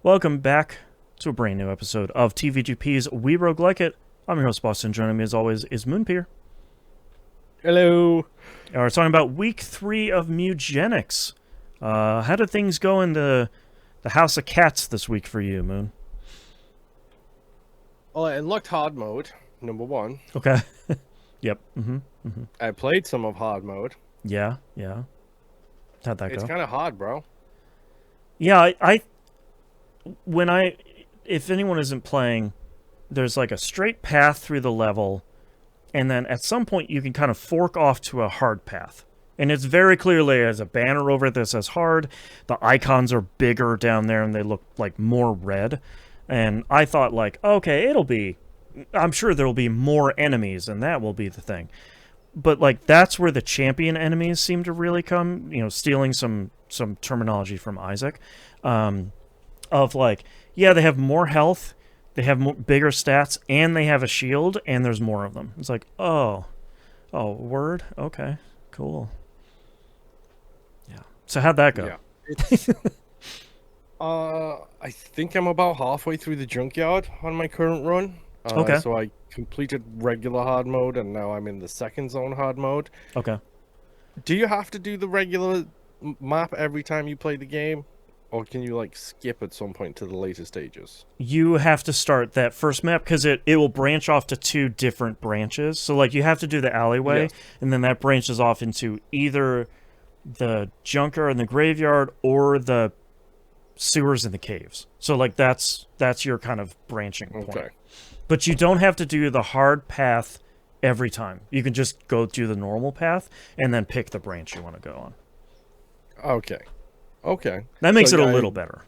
Welcome back to a brand new episode of TVGP's We Roguelike It. I'm your host, Boston. Joining me as always is Moonpier. Hello. We're talking about week 3 of Mewgenics. How did things go in the House of Cats this week for you, Moon? Well, I unlocked hard mode, number one. Okay. Yep. I played some of hard mode. Yeah. How'd that It's go? kind of hard, bro. Yeah, if anyone isn't playing, there's like a straight path through the level, and then at some point you can kind of fork off to a hard path. And it's very clearly as a banner over it that says hard. The icons are bigger down there and they look like more red. And I thought like, okay, I'm sure there'll be more enemies and that will be the thing. But like that's where the champion enemies seem to really come, stealing some terminology from Isaac. Of like, yeah, they have more health, they have bigger stats, and they have a shield, and there's more of them. It's like, word? Okay, cool. Yeah. So how'd that go? Yeah. It's I think I'm about halfway through the junkyard on my current run. Okay. So I completed regular hard mode and now I'm in the second zone hard mode. Okay. Do you have to do the regular map every time you play the game? Or can you like skip at some point to the later stages? You have to start that first map because it will branch off to two different branches. So like you have to do the alleyway, Yes. and then that branches off into either the junker and the graveyard or the sewers and the caves. So like that's your kind of branching point. Okay. But you don't have to do the hard path every time. You can just go through the normal path and then pick the branch you want to go on. Okay. Okay. That makes So it a I little better.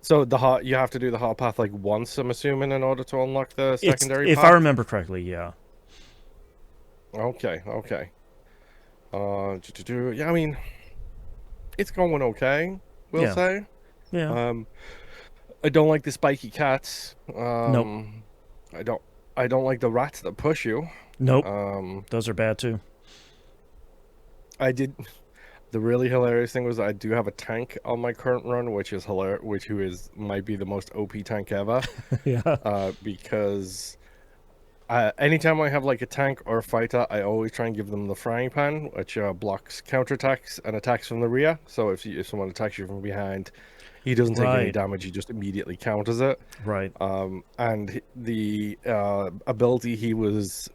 So you have to do the hard path like once, I'm assuming, in order to unlock the secondary If path? I remember correctly, yeah. Okay. Yeah, I mean, it's going okay, we'll Yeah. say. Yeah. I don't like the spiky cats. Nope. I don't like the rats that push you. Nope. Um, Those are bad too. I did. The really hilarious thing was I do have a tank on my current run, which is hilarious, might be the most OP tank ever. Yeah. Because anytime I have like a tank or a fighter, I always try and give them the frying pan, which blocks counterattacks and attacks from the rear. So if someone attacks you from behind, he doesn't take any Right. damage. He just immediately counters it. Right. And the ability he was,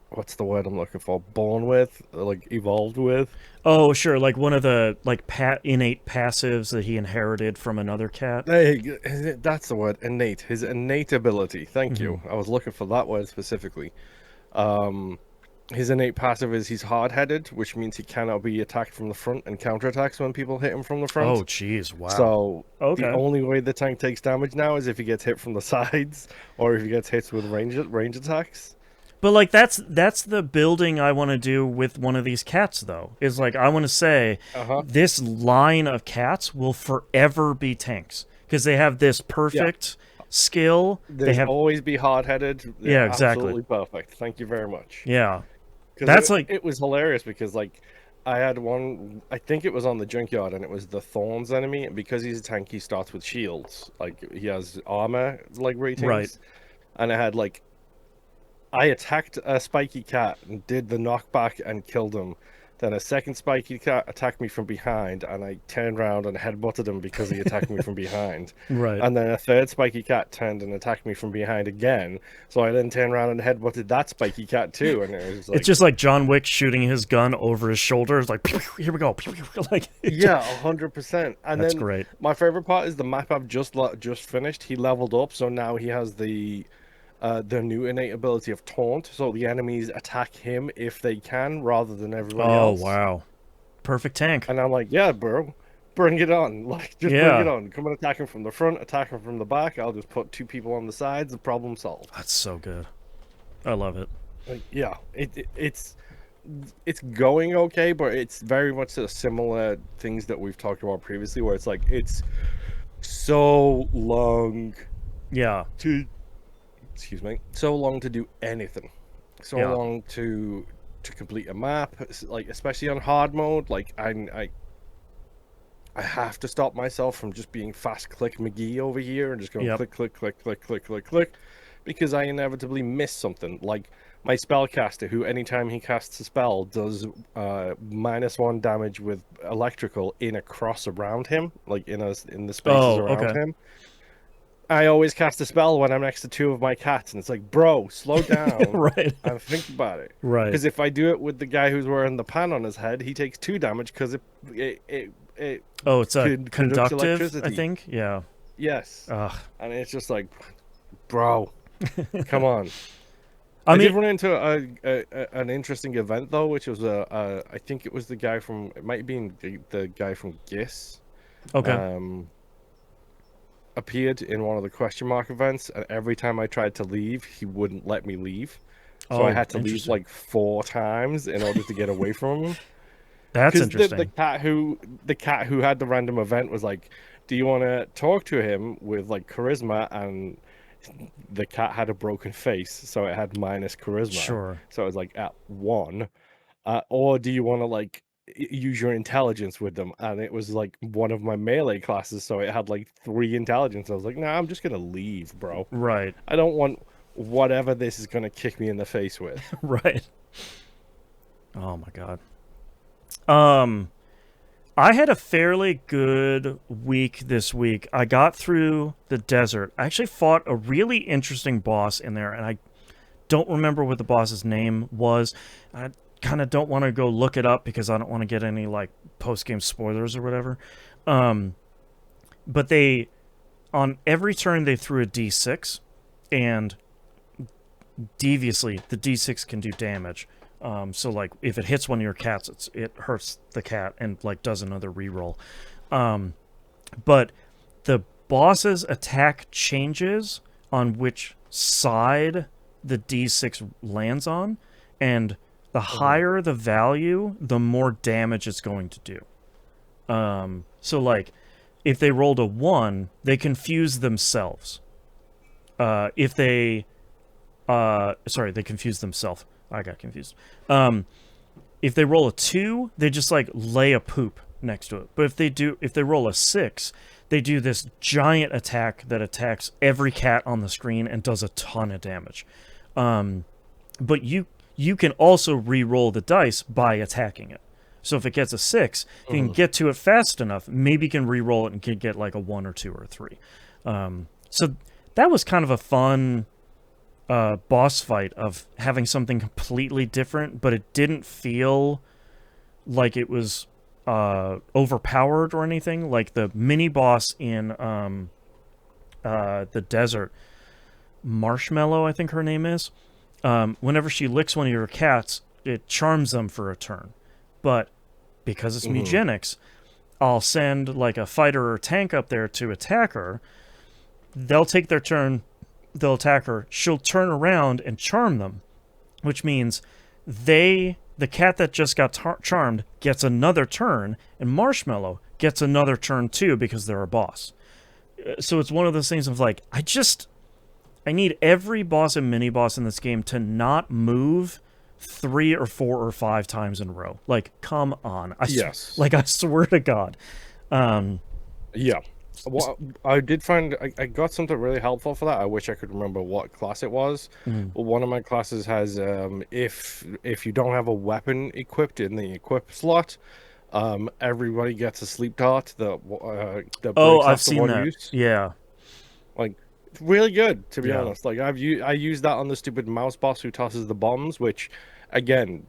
what's the word I'm looking for? Born with, like evolved with. Oh, sure. Like one of the like innate passives that he inherited from another cat. That's the word, innate. His innate ability. Thank you. I was looking for that word specifically. His innate passive is he's hard-headed, which means he cannot be attacked from the front and counterattacks when people hit him from the front. Oh, jeez. Wow. So Okay. the only way the tank takes damage now is if he gets hit from the sides or if he gets hit with range attacks. But like that's the building I want to do with one of these cats though. Is like I want to say this line of cats will forever be tanks because they have this perfect skill. They have always be hard-headed. Yeah, exactly. Absolutely perfect. Thank you very much. Yeah. That's like it was hilarious because like I had one, I think it was on the junkyard, and it was the Thorns enemy, and because he's a tank he starts with shields, like he has armor like ratings. Right. And I had like, I attacked a spiky cat and did the knockback and killed him. Then a second spiky cat attacked me from behind, and I turned around and headbutted him because he attacked me from behind. Right. And then a third spiky cat turned and attacked me from behind again. So I then turned around and headbutted that spiky cat too. And it was like, It's just like John Wick shooting his gun over his shoulder. It's like, pew, pew, here we go. Pew, pew, like, yeah, 100%. And that's then great. my favorite part is the map I've just finished. He leveled up, so now he has the new innate ability of taunt. So the enemies attack him if they can, rather than everybody else. Oh, wow. Perfect tank. And I'm like, yeah, bro, bring it on. Like, just bring it on. Come and attack him from the front, attack him from the back. I'll just put two people on the sides. The problem solved. That's so good. I love it. Like, yeah, it's going okay, but it's very much the similar things that we've talked about previously, where it's like it's so long Yeah. to, excuse me, so long to do anything, so long to complete a map, like especially on hard mode. Like I have to stop myself from just being fast click McGee over here and just going Yep. click, click, click, click, click, click, click, because I inevitably miss something. Like my spellcaster, who anytime he casts a spell does -1 damage with electrical in a cross around him, like in the spaces Oh, around okay. him. I always cast a spell when I'm next to two of my cats, and it's like, bro, slow down Right. and think about it. Right. Because if I do it with the guy who's wearing the pan on his head, he takes 2 damage because it Oh, it's a conducts conductive, I electricity. think. Yeah. Yes, Ugh. and it's just like, bro, come on. I I did mean, run into an interesting event though, which was I think it was the guy from it might have been the guy from GIS. okay. Um, appeared in one of the question mark events, and every time I tried to leave, he wouldn't let me leave. So I Oh, had to leave interesting. like 4 times in order to get away from him. That's Because interesting. the cat who had the random event was like, "Do you want to talk to him with like charisma?" And the cat had a broken face, so it had minus charisma. Sure. So it was like at 1. Or do you want to like use your intelligence with them? And it was like one of my melee classes, so it had like 3 intelligence. I was like, nah, I'm just gonna leave, bro. Right. I don't want whatever this is gonna kick me in the face with. Right. Oh my god. Um, I had a fairly good week this week. I got through the desert. I actually fought a really interesting boss in there, and I don't remember what the boss's name was. I kind of don't want to go look it up because I don't want to get any like post-game spoilers or whatever. Um, but they on every turn they threw a d6, and deviously the d6 can do damage. So like if it hits one of your cats, it hurts the cat and like does another reroll. But the boss's attack changes on which side the d6 lands on, and the Mhm. higher the value, the more damage it's going to do. So like if they rolled a 1, they confuse themselves. If they sorry, they confuse themselves. I got confused. If they roll a 2, they just like lay a poop next to it. But if they roll a 6, they do this giant attack that attacks every cat on the screen and does a ton of damage. But you can also re-roll the dice by attacking it. So if it gets a 6, if you can Mhm. get to it fast enough, maybe you can re-roll it and can get like a 1 or 2 or 3. So that was kind of a fun boss fight of having something completely different, but it didn't feel like it was overpowered or anything. Like the mini boss in the desert, Marshmallow, I think her name is. Whenever she licks one of your cats, it charms them for a turn. But because it's Mhm. Mewgenics, I'll send like a fighter or tank up there to attack her. They'll take their turn, they'll attack her. She'll turn around and charm them, which means the cat that just got charmed gets another turn, and Marshmallow gets another turn too because they're a boss. So it's one of those things of like, I need every boss and mini boss in this game to not move 3 or 4 or 5 times in a row. Like, come on. Yes. I swear to God. Um, Yeah. Well, I did find I got something really helpful for that. I wish I could remember what class it was. mm, Well, one of my classes has if you don't have a weapon equipped in the equip slot, everybody gets a sleep dart that oh, breaks I've after seen one that. use. Yeah. Like, it's really good, to be Yeah. honest. Like I used that on the stupid mouse boss who tosses the bombs, which again,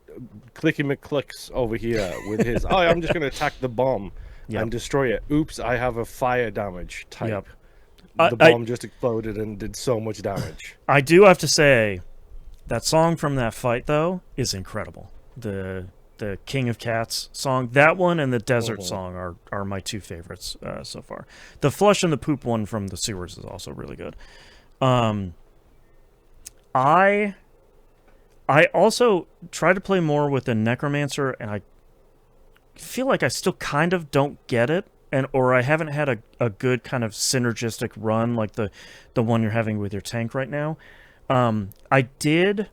Clicky McClicks over here with his oh, I'm just gonna attack the bomb Yep. and destroy it. Oops, I have a fire damage Yep. type. I, The I bomb just exploded and did so much damage. I do have to say that song from that fight though is incredible. The King of Cats song, that one and the Desert Mhm. song are my two favorites so far. The Flush and the Poop one from the Sewers is also really good. Um, I I also try to play more with the Necromancer, and I feel like I still kind of don't get it, and or I haven't had a good kind of synergistic run like the one you're having with your tank right now. I did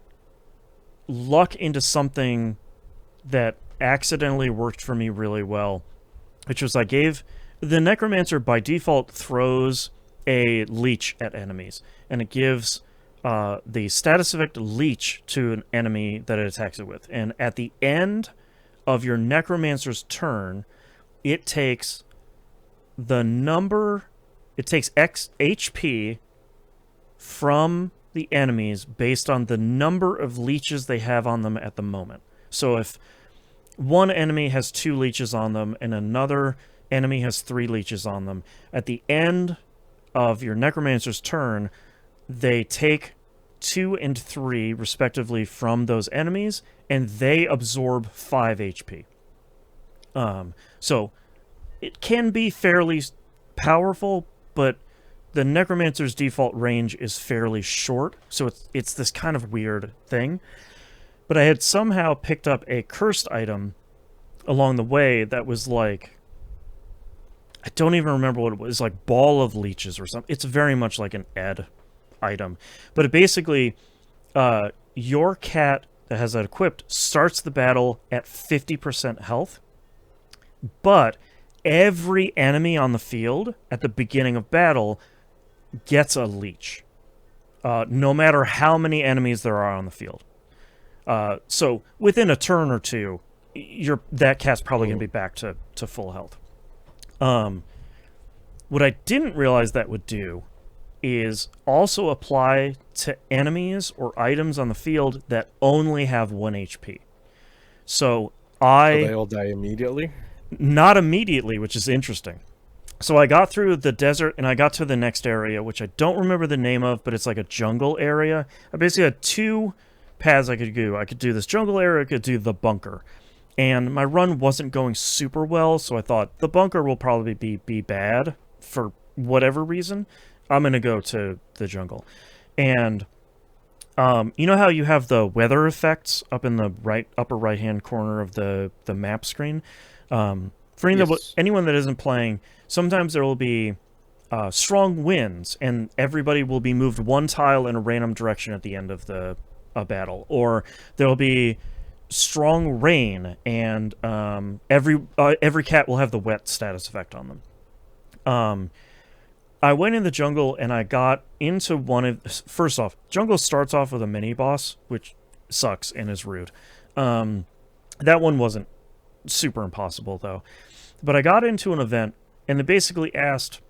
luck into something that accidentally worked for me really well, which was I gave the Necromancer by default throws a leech at enemies, and it gives the status effect leech to an enemy that it attacks it with. And at the end of your Necromancer's turn, it takes X HP from the enemies based on the number of leeches they have on them at the moment. So if one enemy has 2 leeches on them and another enemy has 3 leeches on them, at the end of your Necromancer's turn, they take 2 and 3 respectively from those enemies, and they absorb 5 HP. So it can be fairly powerful, but the Necromancer's default range is fairly short, so it's this kind of weird thing. But I had somehow picked up a cursed item along the way that was like, I don't even remember what it was, like Ball of Leeches or something. It's very much like an Ed item. But it basically, your cat that has that equipped starts the battle at 50% health, but every enemy on the field at the beginning of battle gets a leech, no matter how many enemies there are on the field. So within a turn or two, that cat's probably going to be back to full health. What I didn't realize that would do is also apply to enemies or items on the field that only have 1 HP. So they all die immediately? Not immediately, which is interesting. So I got through the desert, and I got to the next area, which I don't remember the name of, but it's like a jungle area. I basically had 2 paths I could do. I could do this jungle area, I could do the bunker. And my run wasn't going super well, so I thought the bunker will probably be bad for whatever reason. I'm going to go to the jungle. And you know how you have the weather effects up in the upper right-hand corner of the map screen? For anyone that isn't playing, sometimes there will be strong winds, and everybody will be moved 1 tile in a random direction at the end of the battle. Or there will be strong rain, and every cat will have the wet status effect on them. I went in the jungle, and I got into one of... First off, jungle starts off with a mini-boss, which sucks and is rude. That one wasn't super impossible, though. But I got into an event, and they basically asked,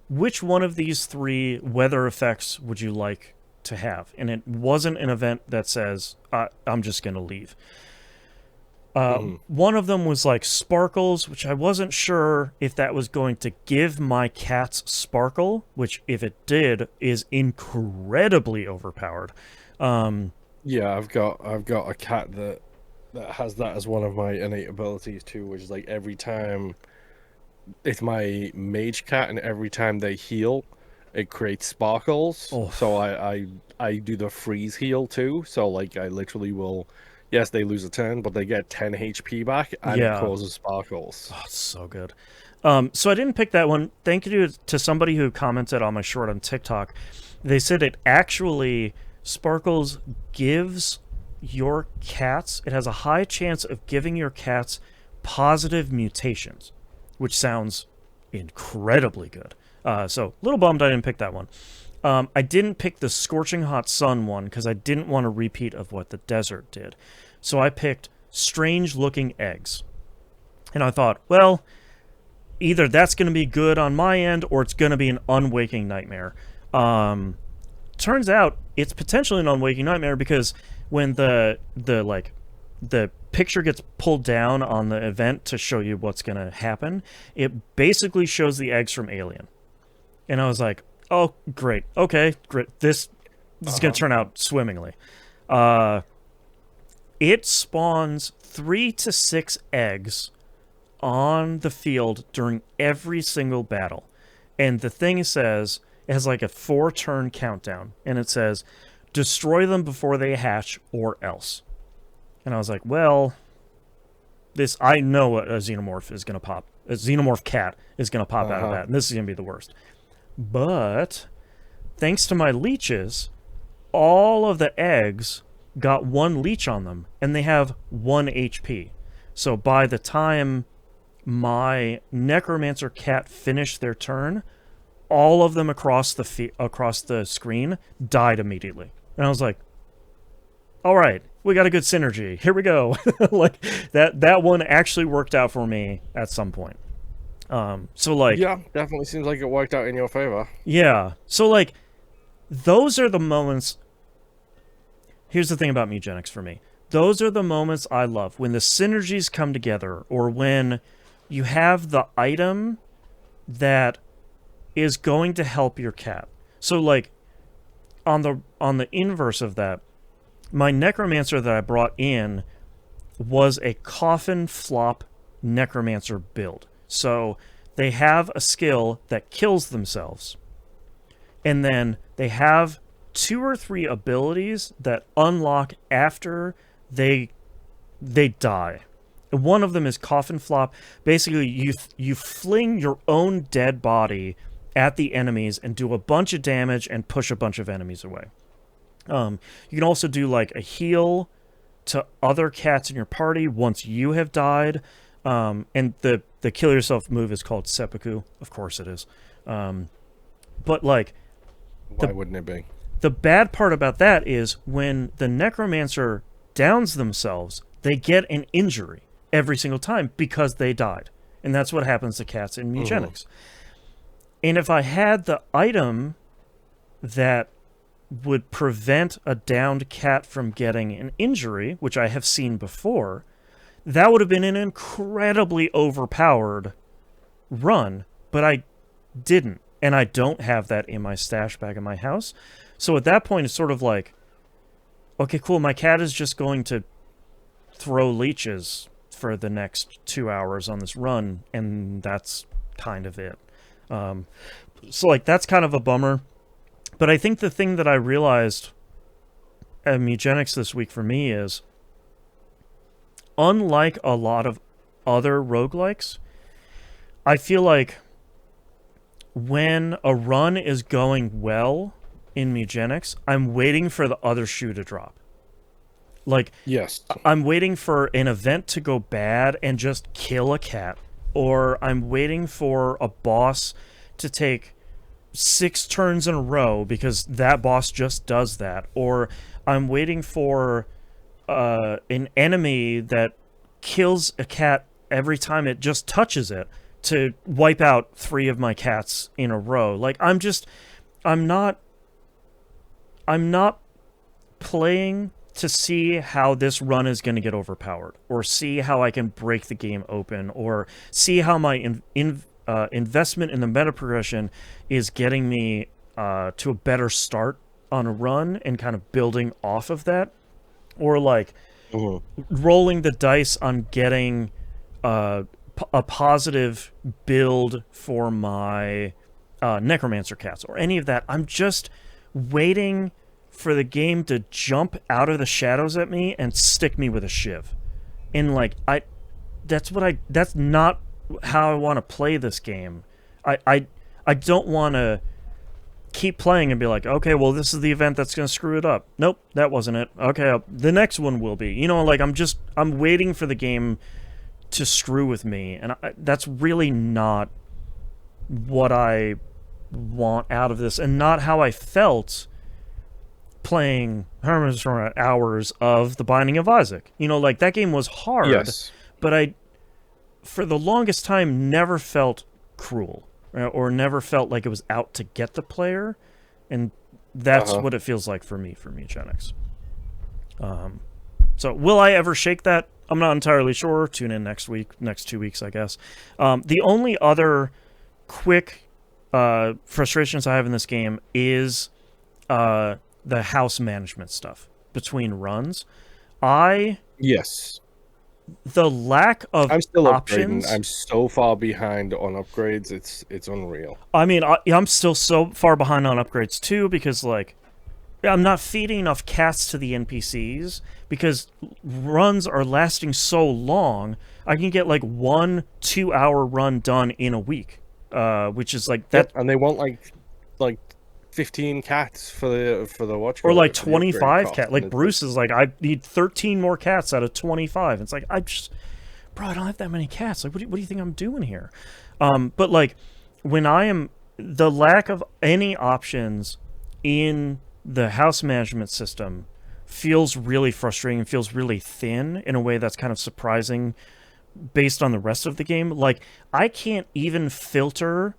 which one of these 3 weather effects would you like to have? And it wasn't an event that says, I'm just going to leave. One of them was like sparkles, which I wasn't sure if that was going to give my cats sparkle, which if it did is incredibly overpowered. Yeah, I've got a cat that has that as one of my innate abilities too, which is like every time it's my mage cat, and every time they heal, it creates sparkles. Oh. So I do the freeze heal too. So like I literally will. Yes, they lose a turn, but they get 10 HP back, and it causes sparkles. Oh, it's so good. So I didn't pick that one. Thank you to somebody who commented on my short on TikTok. They said it actually, sparkles gives your cats, it has a high chance of giving your cats positive mutations, which sounds incredibly good. So a little bummed I didn't pick that one. I didn't pick the Scorching Hot Sun one because I didn't want a repeat of what the desert did. So I picked Strange Looking Eggs. And I thought, well, either that's going to be good on my end or it's going to be an unwaking nightmare. Turns out it's potentially an unwaking nightmare because when the picture gets pulled down on the event to show you what's going to happen, it basically shows the eggs from Alien. And I was like, oh, great. Okay, great. This is going to turn out swimmingly. It spawns 3 to 6 eggs on the field during every single battle. And the thing says, it has like a 4-turn countdown. And it says, destroy them before they hatch or else. And I was like, well, I know a xenomorph is going to pop. A xenomorph cat is going to pop out of that. And this is going to be the worst. But thanks to my leeches, all of the eggs got 1 leech on them, and they have 1 HP. So by the time my necromancer cat finished their turn, all of them across the screen died immediately. And I was like, all right, we got a good synergy. Here we go. Like that one actually worked out for me at some point. So like, yeah, definitely seems like it worked out in your favor. yeah. So like, those are the moments. Here's the thing about Mewgenics for me. Those are the moments I love, when the synergies come together, or when you have the item that is going to help your cat. So like, on the inverse of that, my necromancer that I brought in was a coffin flop necromancer build. So they have a skill that kills themselves, and then they have 2 or 3 abilities that unlock after they die. One of them is coffin flop. Basically, you fling your own dead body at the enemies and do a bunch of damage and push a bunch of enemies away. You can also do like a heal to other cats in your party once you have died. And the kill yourself move is called seppuku. Of course it is. But like, Why wouldn't it be? the bad part about that is when the necromancer downs themselves, they get an injury every single time because they died. And that's what happens to cats in Mewgenics. And if I had the item that would prevent a downed cat from getting an injury, which I have seen before, that would have been an incredibly overpowered run, but I didn't. And I don't have that in my stash bag in my house. So at that point, it's sort of like, okay, cool, my cat is just going to throw leeches for the next 2 hours on this run, and that's kind of it. So, like, that's kind of a bummer. But I think the thing that I realized at Mewgenics this week for me is, unlike a lot of other roguelikes, I feel like when a run is going well in Mewgenics, I'm waiting for the other shoe to drop. Like, Yes. I'm waiting for an event to go bad and just kill a cat. Or I'm waiting for a boss to take 6 turns in a row because that boss just does that. Or I'm waiting for an enemy that kills a cat every time it just touches it to wipe out 3 of my cats in a row. Like, I'm not playing to see how this run is going to get overpowered, or see how I can break the game open, or see how my investment in the meta progression is getting me to a better start on a run and kind of building off of that, or like rolling the dice on getting a positive build for my necromancer cats, or any of that. I'm just waiting for the game to jump out of the shadows at me and stick me with a shiv. And like, that's not how I want to play this game. I don't want to keep playing and be like, okay, well, this is the event that's going to screw it up. Nope, that wasn't it. Okay, the next one will be. You know, like, I'm waiting for the game to screw with me, and that's really not what I want out of this, and not how I felt playing Herman's hours of The Binding of Isaac. You know, like, that game was hard, Yes. but I, for the longest time, never felt cruel, or never felt like it was out to get the player, and that's what it feels like for me, for Mewgenics. So will I ever shake that? I'm not entirely sure. Tune in next week, next 2 weeks, I guess. The only other quick frustrations I have in this game is the house management stuff between runs. Yes. The lack of I'm still options. upgrading. I'm so far behind on upgrades. It's unreal. I mean, I'm still so far behind on upgrades too, because like, I'm not feeding enough cats to the NPCs because runs are lasting so long. I can get like 1-2 hour run done in a week, which is like that. Yep, and they want like 15 cats for the watch, or like 25 cats. Like, Bruce is like, I need 13 more cats out of 25. It's like, bro, I don't have that many cats. Like, what do you think I'm doing here? But like, when I am the lack of any options in the house management system feels really frustrating and feels really thin in a way that's kind of surprising based on the rest of the game. Like, I can't even filter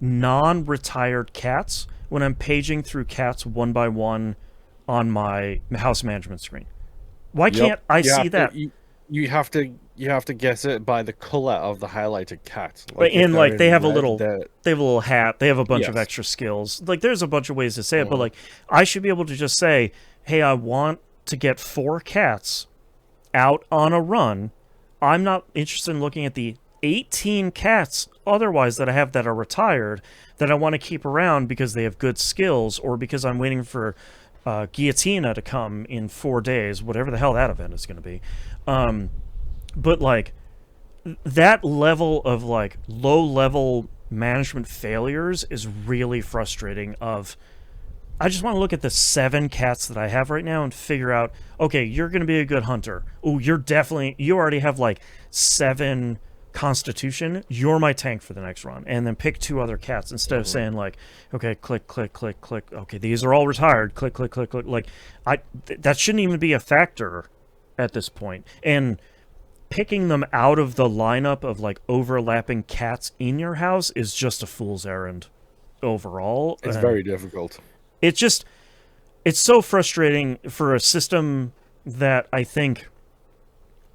non-retired cats when I'm paging through cats one by one on my house management screen. Why can't I see that? You have to guess it by the color of the highlighted cat. And like they have a red, little hat. They have a bunch of Yes. extra skills. Like there's a bunch of ways to say it, but like I should be able to just say, "Hey, I want to get 4 cats out on a run. I'm not interested in looking at the 18 cats otherwise that I have that are retired that I want to keep around because they have good skills or because I'm waiting for Guillotina to come in 4 days, whatever the hell that event is going to be." But like that level of like low level management failures is really frustrating. I just want to look at the 7 cats that I have right now and figure out, okay, you're going to be a good hunter. Oh, you already have like 7 constitution. You're my tank for the next run. And then pick 2 other cats instead of saying like, okay, click, click, click, click. Okay, these are all retired. Click, click, click, click. Like that shouldn't even be a factor at this point. And picking them out of the lineup of like overlapping cats in your house is just a fool's errand overall. It's very difficult. It's so frustrating for a system that I think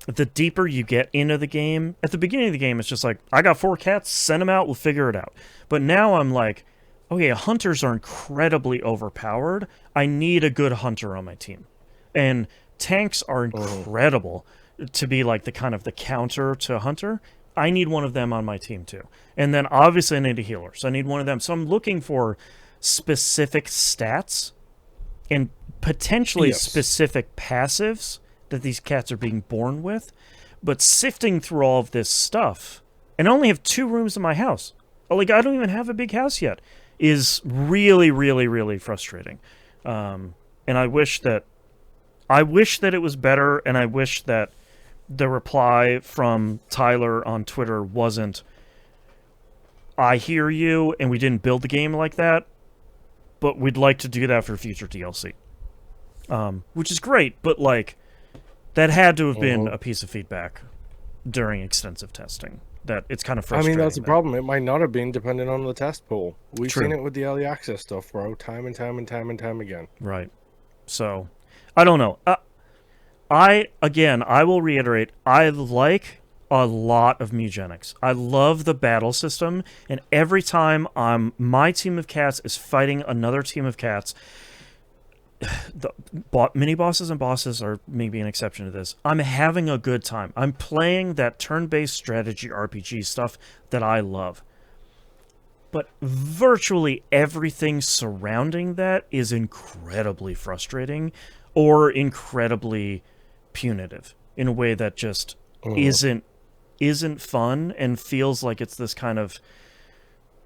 the deeper you get into the game, at the beginning of the game, it's just like, I got 4 cats, send them out, we'll figure it out. But now I'm like, okay, hunters are incredibly overpowered. I need a good hunter on my team. And tanks are incredible to be like the kind of the counter to hunter. I need one of them on my team too. And then obviously I need a healer. So I need one of them. So I'm looking for specific stats and potentially specific passives that these cats are being born with. But sifting through all of this stuff, and I only have 2 rooms in my house. Like, I don't even have a big house yet, is really, really, really frustrating. And I wish that it was better, and I wish that the reply from Tyler on Twitter wasn't, I hear you, and we didn't build the game like that, but we'd like to do that for future DLC. Which is great, but like, that had to have been a piece of feedback during extensive testing. That it's kind of frustrating. I mean, that's the problem. It might not have been depending on the test pool. We've True. seen it with the early access stuff, bro, time and time and time and time again. Right. So, I don't know. I will reiterate, I like a lot of Mewgenics. I love the battle system, and every time my team of cats is fighting another team of cats, the mini bosses and bosses are maybe an exception to this. I'm having a good time. I'm playing that turn-based strategy RPG stuff that I love. But virtually everything surrounding that is incredibly frustrating or incredibly punitive in a way that just isn't fun and feels like it's this kind of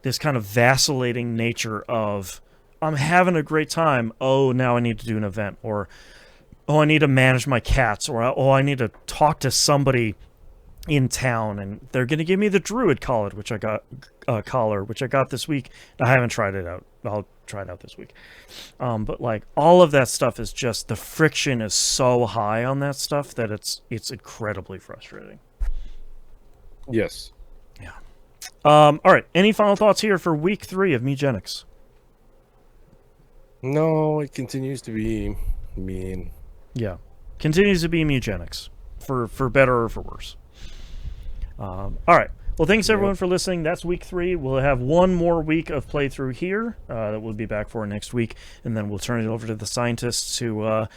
vacillating nature of, I'm having a great time. Oh, now I need to do an event, or I need to manage my cats, or I need to talk to somebody in town, and they're going to give me the druid collar, which I got this week. I haven't tried it out. I'll try it out this week. But like all of that stuff is just, the friction is so high on that stuff that it's incredibly frustrating. Yes. Yeah. All right. Any final thoughts here for week 3 of Mewgenics? No, it continues to be mean. Yeah. Continues to be Mewgenics, for better or for worse. All right. Well, thanks everyone for listening. That's week 3. We'll have one more week of playthrough here that we'll be back for next week, and then we'll turn it over to the scientists to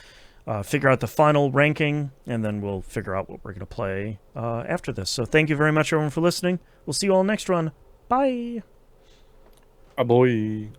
figure out the final ranking, and then we'll figure out what we're going to play after this. So thank you very much, everyone, for listening. We'll see you all next run. Bye. A boy.